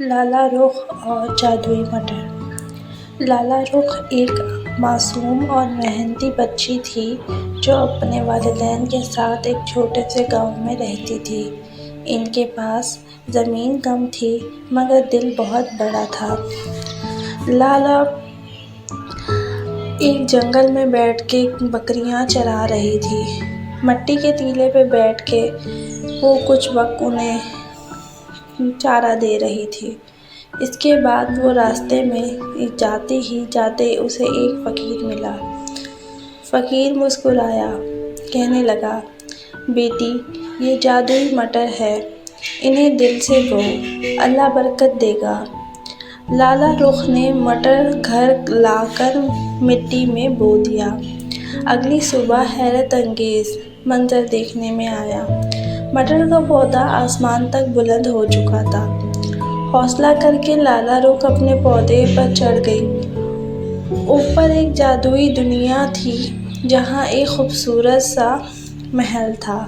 لالا رخ اور جادوئی مٹر۔ لالا رخ ایک معصوم اور محنتی بچی تھی جو اپنے والدین کے ساتھ ایک چھوٹے سے گاؤں میں رہتی تھی۔ ان کے پاس زمین کم تھی مگر دل بہت بڑا تھا۔ لالا ایک جنگل میں بیٹھ کے بکریاں چرا رہی تھی۔ مٹی کے ٹیلے پہ بیٹھ کے وہ کچھ وقت انہیں چارہ دے رہی تھی۔ اس کے بعد وہ راستے میں جاتے ہی جاتے اسے ایک فقیر ملا۔ فقیر مسکرایا، کہنے لگا، بیٹی یہ جادوئی مٹر ہے، انہیں دل سے بو، اللہ برکت دے گا۔ لالا رخ نے مٹر گھر لا کر مٹی میں بو دیا۔ اگلی صبح حیرت انگیز منظر دیکھنے میں آیا۔ مٹر کا پودا آسمان تک بلند ہو چکا تھا۔ حوصلہ کر کے لالا رخ اپنے پودے پر چڑھ گئی۔ اوپر ایک جادوئی دنیا تھی جہاں ایک خوبصورت سا محل تھا۔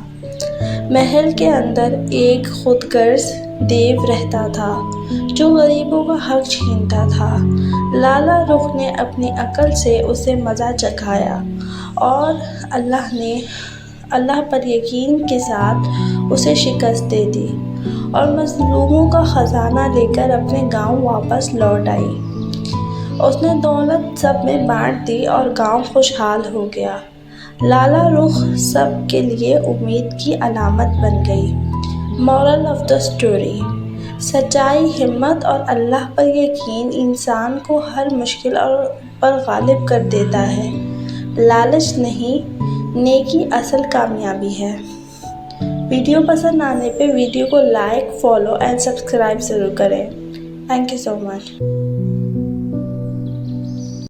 محل کے اندر ایک خود غرض دیو رہتا تھا جو غریبوں کا حق چھینتا تھا۔ لالا رخ نے اپنی عقل سے اسے مزہ چکھایا اور اللہ پر یقین کے ساتھ اسے شکست دے دی اور مظلوموں کا خزانہ لے کر اپنے گاؤں واپس لوٹ آئی۔ اس نے دولت سب میں بانٹ دی اور گاؤں خوشحال ہو گیا۔ لالا رخ سب کے لیے امید کی علامت بن گئی۔ مورل آف دی اسٹوری: سچائی، ہمت اور اللہ پر یقین انسان کو ہر مشکل پر غالب کر دیتا ہے۔ لالچ نہیں، نیکی اصل کامیابی ہے۔ ویڈیو پسند آنے پہ ویڈیو کو لائک، فالو اینڈ سبسکرائب ضرور کریں۔ Thank you so much.